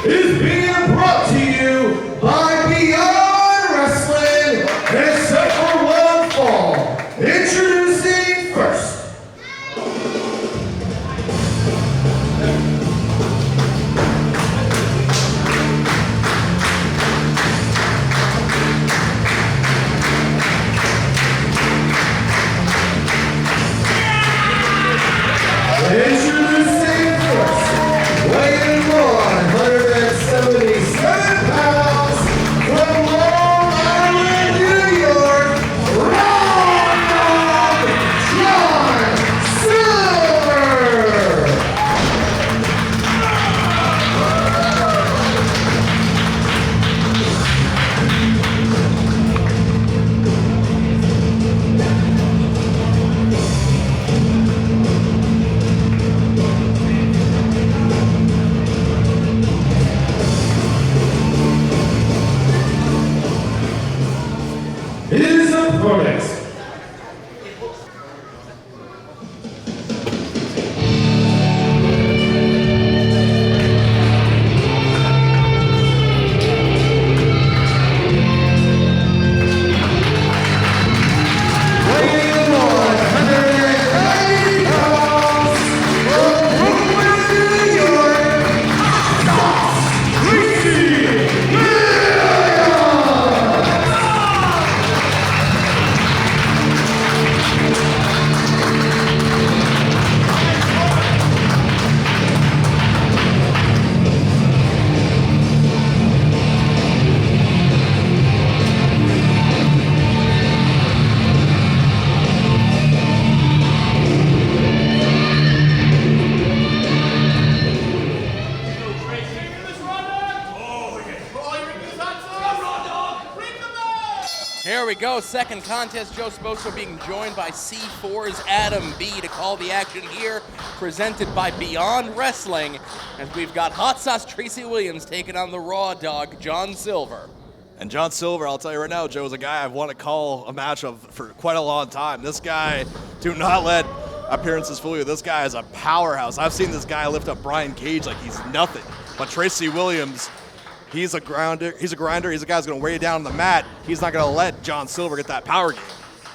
is being brought to you by Beyond Wrestling and set for one fall. Introducing first. Introducing first, weighing 177 pounds from Long Island, New York, Raw Dog John Silver. His opponent. Weighing 190 pounds from Brooklyn, New York, Tracy Here we go, second contest. Joe Sposo being joined by C4's Adam B to call the action here, presented by Beyond Wrestling, as we've got Hot Sauce Tracy Williams taking on the Raw Dog John Silver. And John Silver, I'll tell you right now, Joe, is a guy I've wanted to call a match of for quite a long time. This guy, do not let appearances fool you. This guy is a powerhouse. I've seen this guy lift up Brian Cage like he's nothing. But Tracy Williams, he's a grinder. He's a guy who's going to weigh you down on the mat. He's not going to let John Silver get that power game.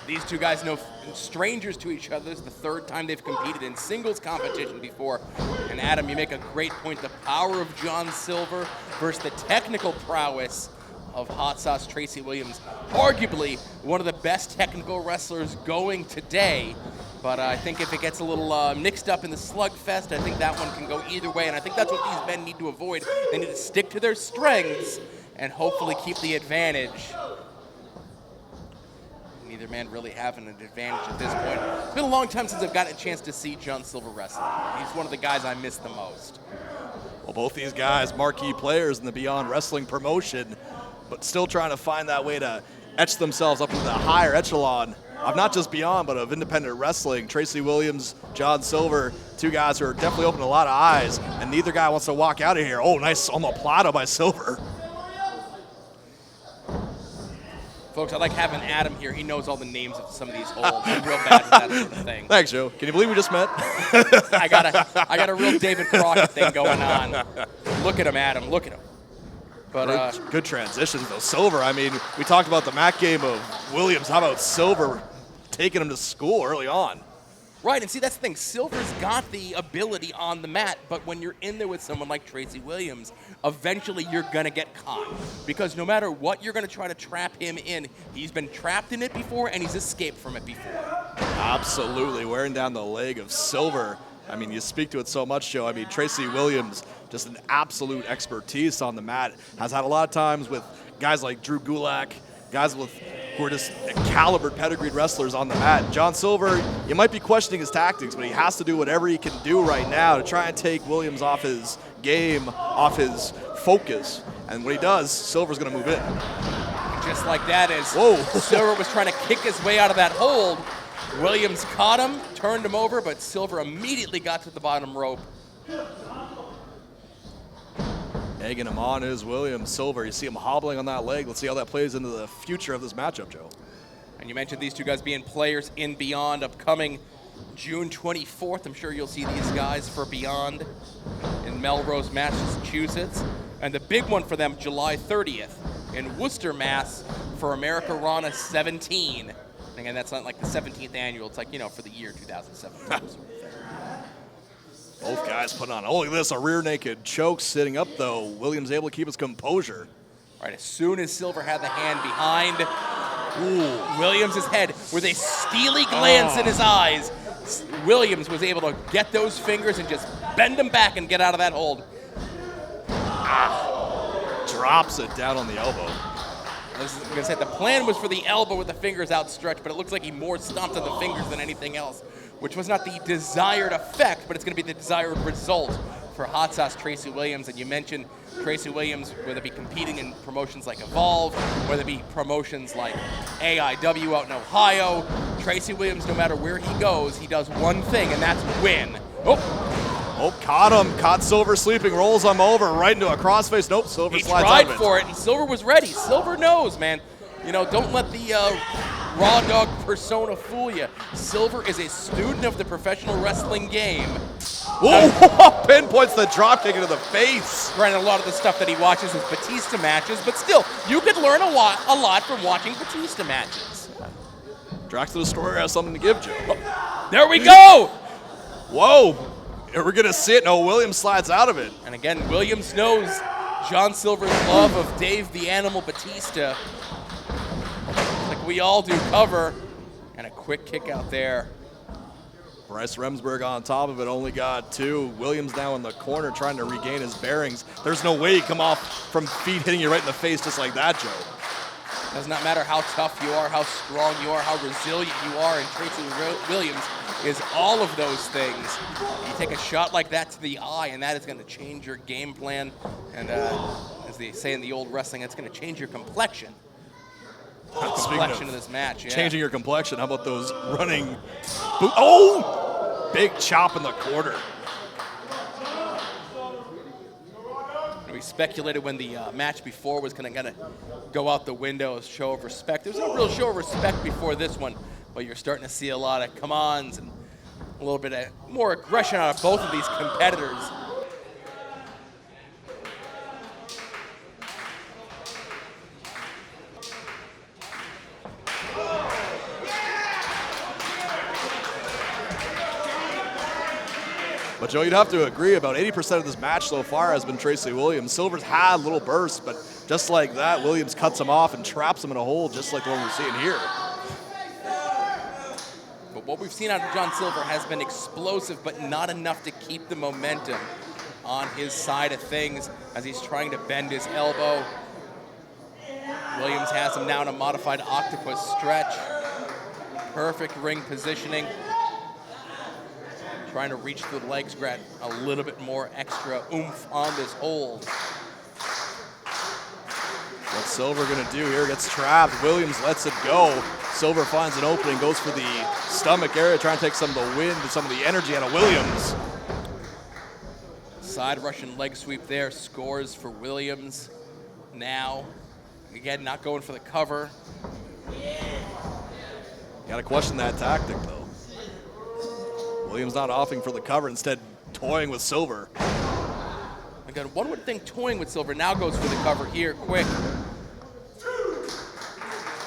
These two guys know strangers to each other. This is the third time they've competed in singles competition before. And Adam, you make a great point. The power of John Silver versus the technical prowess of Hot Sauce Tracy Williams. Arguably one of the best technical wrestlers going today. But I think if it gets a little mixed up in the slugfest, I think that one can go either way. And I think that's what these men need to avoid. They need to stick to their strengths and hopefully keep the advantage. Neither man really having an advantage at this point. It's been a long time since I've gotten a chance to see John Silver wrestle. He's one of the guys I miss the most. Well, both these guys, marquee players in the Beyond Wrestling promotion, but still trying to find that way to etch themselves up into the higher echelon of not just Beyond, but of independent wrestling. Tracy Williams, John Silver, two guys who are definitely opening a lot of eyes, and neither guy wants to walk out of here. Oh, nice omoplata by Silver. Folks, I like having Adam here. He knows all the names of some of these holds. I'm real bad at that sort of thing. Thanks, Joe. Can you believe we just met? I got a real David Crockett thing going on. Look at him, Adam. Look at him. But good transitions, though. Silver, I mean, we talked about the mat game of Williams. How about Silver taking him to school early on? Right, and see, that's the thing. Silver's got the ability on the mat, but when you're in there with someone like Tracy Williams, eventually you're going to get caught. Because no matter what you're going to try to trap him in, he's been trapped in it before, and he's escaped from it before. Absolutely, wearing down the leg of Silver. I mean, you speak to it so much, Joe. I mean, Tracy Williams, just an absolute expertise on the mat, has had a lot of times with guys like Drew Gulak, guys who are just calibered, pedigreed wrestlers on the mat. John Silver, you might be questioning his tactics, but he has to do whatever he can do right now to try and take Williams off his game, off his focus. And when he does, Silver's going to move in. Just like that, as Silver was trying to kick his way out of that hold, Williams caught him, turned him over, but Silver immediately got to the bottom rope. Egging him on is Williams. Silver, you see him hobbling on that leg. Let's see how that plays into the future of this matchup, Joe. And you mentioned these two guys being players in Beyond, upcoming June 24th. I'm sure you'll see these guys for Beyond in Melrose, Massachusetts. And the big one for them, July 30th in Worcester, Mass. for America Rana 17. And again, that's not like the 17th annual. It's like, you know, for the year 2017. Both guys putting on, oh, look at this, a rear naked choke sitting up, though. Williams able to keep his composure. All right, as soon as Silver had the hand behind Williams' head with a steely glance in his eyes, Williams was able to get those fingers and just bend them back and get out of that hold. Drops it down on the elbow. I'm going to say the plan was for the elbow with the fingers outstretched, but it looks like he more stomped on the fingers than anything else, which was not the desired effect, but it's going to be the desired result for Hot Sauce Tracy Williams. And you mentioned Tracy Williams, whether it be competing in promotions like Evolve, whether it be promotions like AIW out in Ohio, Tracy Williams, no matter where he goes, he does one thing, and that's win. Oh, caught him. Caught Silver sleeping. Rolls him over right into a crossface. Nope, Silver slides out of it. He tried for it, and Silver was ready. Silver knows, man. You know, don't let the raw dog persona fool you. Silver is a student of the professional wrestling game. Oh, pinpoints the dropkick into the face. Granted, a lot of the stuff that he watches is Batista matches, but still, you could learn a lot from watching Batista matches. Drax the Destroyer has something to give, Joe. There we go! Whoa. We're going to see it. No, Williams slides out of it. And again, Williams knows John Silver's love of Dave the Animal Batista. Like we all do, cover. And a quick kick out there. Bryce Remsburg on top of it, only got two. Williams now in the corner trying to regain his bearings. There's no way you come off from feet hitting you right in the face just like that, Joe. Does not matter how tough you are, how strong you are, how resilient you are, and Tracy Williams is all of those things. You take a shot like that to the eye, and that is going to change your game plan. And as they say in the old wrestling, it's going to change your complexion. Complexion of this match, yeah. Changing your complexion. How about those running boot? Oh! Big chop in the corner. We speculated when the match before was going to go out the window as show of respect. There was no real show of respect before this one, but you're starting to see a lot of come-ons and a little bit of more aggression out of both of these competitors. But, Joe, you'd have to agree about 80% of this match so far has been Tracy Williams. Silver's had little bursts, but just like that, Williams cuts him off and traps him in a hole just like the one we're seeing here. But what we've seen out of John Silver has been explosive, but not enough to keep the momentum on his side of things as he's trying to bend his elbow. Williams has him now in a modified octopus stretch. Perfect ring positioning. Trying to reach the legs, grab a little bit more extra oomph on this hold. What's Silver gonna do here? Gets trapped. Williams lets it go. Silver finds an opening, goes for the stomach area, trying to take some of the wind and some of the energy out of Williams. Side Russian leg sweep there, scores for Williams. Now, again, not going for the cover. Gotta question that tactic, though. Williams not offering for the cover, instead toying with Silver. Again, one would think toying with Silver, now goes for the cover here, quick.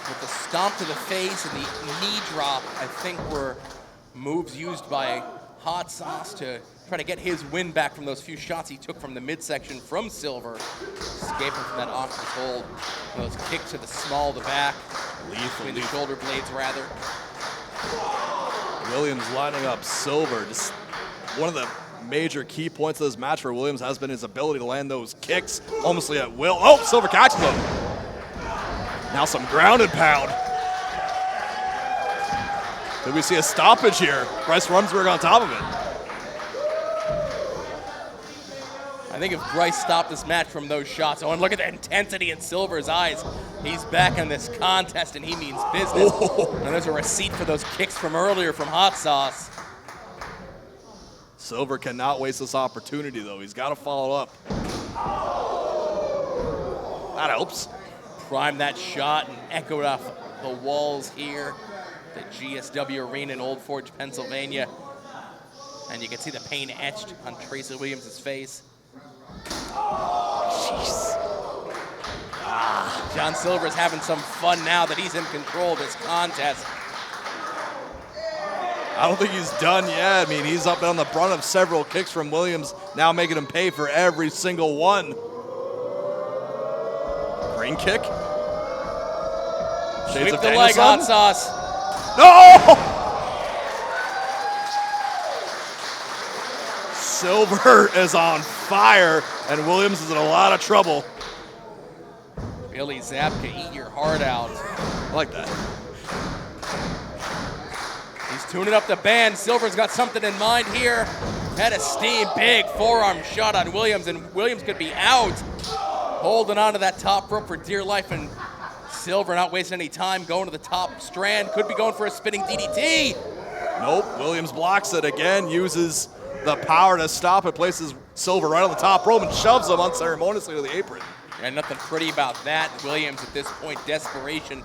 With the stomp to the face and the knee drop, I think were moves used by Hot Sauce to try to get his win back from those few shots he took from the midsection from Silver. Escaping from that octopus hold. And those kicks to the small of the back. Between the shoulder blades, rather. Williams lining up Silver. Just one of the major key points of this match for Williams has been his ability to land those kicks almost at will. Oh, Silver catches him. Now some ground and pound. Did we see a stoppage here? Bryce Rumsberg on top of it. I think if Bryce stopped this match from those shots, oh, and look at the intensity in Silver's eyes. He's back in this contest, and he means business. Oh. And there's a receipt for those kicks from earlier from Hot Sauce. Silver cannot waste this opportunity, though. He's got to follow up. That helps. Prime that shot and echo it off the walls here. The GSW Arena in Old Forge, Pennsylvania. And you can see the pain etched on Tracy Williams' face. Jeez. John Silver's having some fun now that he's in control of this contest. I don't think he's done yet. I mean, he's up on the brunt of several kicks from Williams, now making him pay for every single one. Green kick. Shades Sweep of the Danielson. leg, hot sauce. No! Silver is on fire, and Williams is in a lot of trouble. Billy Zabka, eat your heart out. I like that. He's tuning up the band. Silver's got something in mind here. Head of steam, big forearm shot on Williams, and Williams could be out. Holding on to that top rope for dear life, and Silver not wasting any time, going to the top strand. Could be going for a spinning DDT. Nope, Williams blocks it again, uses the power to stop it, places Silver right on the top rope and shoves him unceremoniously to the apron. And nothing pretty about that. Williams at this point, desperation,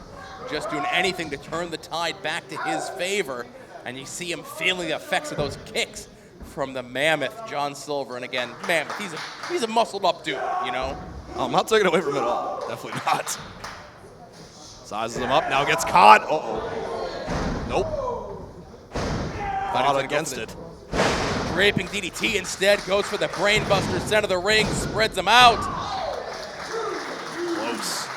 just doing anything to turn the tide back to his favor. And you see him feeling the effects of those kicks from the mammoth, John Silver. And again, mammoth, he's a muscled up dude, you know? Oh, I'm not taking it away from him at all. Definitely not. Sizes him up, now gets caught. Uh-oh. Nope. Thought against it. Draping DDT instead, goes for the brain buster, center of the ring, spreads him out. Close.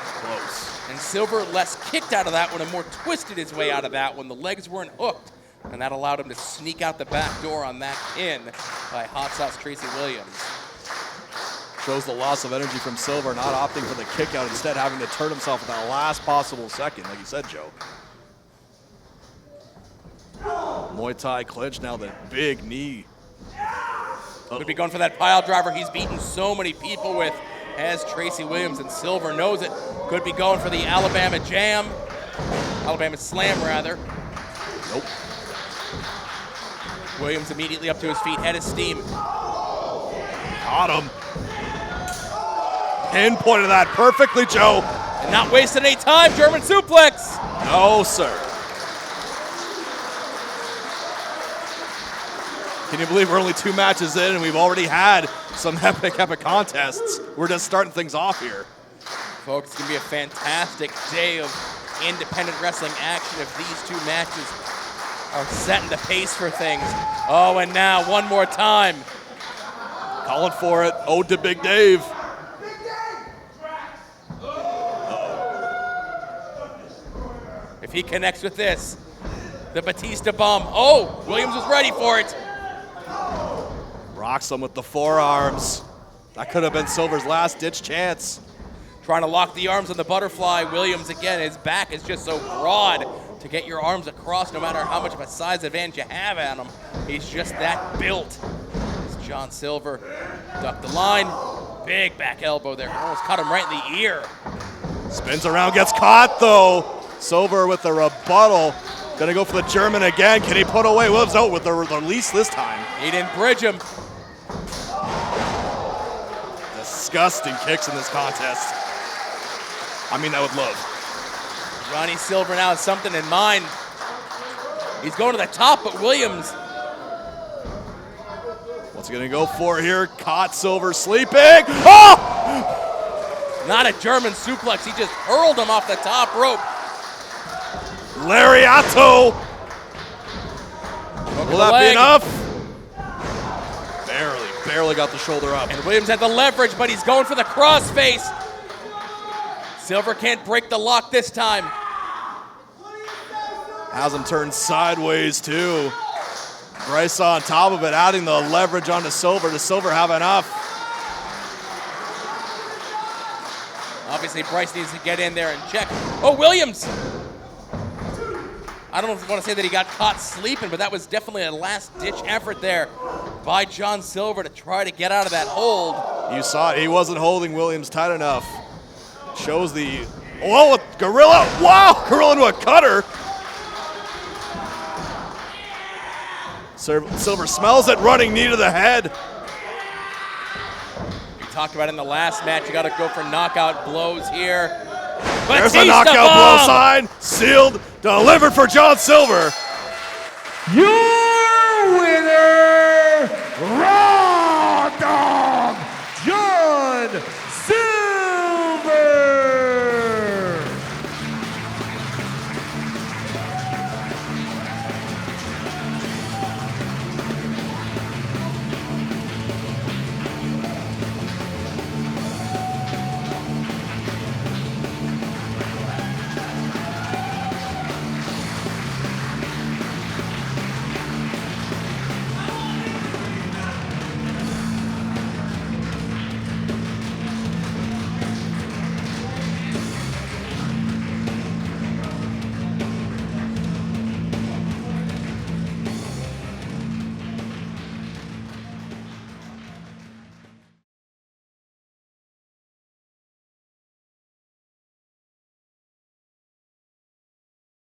And Silver less kicked out of that one and more twisted his way out of that one. The legs weren't hooked, and that allowed him to sneak out the back door on that pin by Hot Sauce Tracy Williams. Shows the loss of energy from Silver, not opting for the kick out, instead having to turn himself at that last possible second, like you said, Joe. Muay Thai clinch, now the big knee. Could be going for that pile driver he's beaten so many people with, as Tracy Williams, and Silver knows it. Could be going for the Alabama Jam. Alabama Slam, rather. Nope. Williams immediately up to his feet, head of steam. Got him. Pinpointed that perfectly, Joe. And not wasting any time, German suplex. No, sir. Can you believe we're only 2 matches in and we've already had some epic contests? We're just starting things off here. Folks, it's going to be a fantastic day of independent wrestling action if these 2 matches are setting the pace for things. Oh, and now one more time. Calling for it. Ode to Big Dave. If he connects with this, the Batista bomb. Oh, Williams was ready for it. Rocks him with the forearms. That could have been Silver's last-ditch chance. Trying to lock the arms on the butterfly. Williams, again, his back is just so broad to get your arms across no matter how much of a size advantage you have on him. He's just that built. It's John Silver. Ducked the line. Big back elbow there. Almost caught him right in the ear. Spins around, gets caught, though. Silver with the rebuttal. Gonna go for the German again. Can he put away Williams? Out with the release this time. He didn't bridge him. Disgusting kicks in this contest. I mean, I would love. Johnny Silver now has something in mind. He's going to the top, but Williams. What's he gonna go for here? Caught Silver sleeping. Oh! Not a German suplex. He just hurled him off the top rope. Lariato. Will that be enough? Barely got the shoulder up. And Williams had the leverage, but he's going for the crossface. Silver can't break the lock this time. Has him turned sideways too. Bryce on top of it, adding the leverage onto Silver. Does Silver have enough? Obviously, Bryce needs to get in there and check. Oh, Williams! I don't know if you want to say that he got caught sleeping, but that was definitely a last-ditch effort there by John Silver to try to get out of that hold. You saw it. He wasn't holding Williams tight enough. Shows the... Oh, Gorilla! Wow! Gorilla into a cutter. Silver smells it, running knee to the head. We talked about in the last match, you got to go for knockout blows here. There's Batista a knockout bomb! blow sign. Sealed, delivered for John Silver. You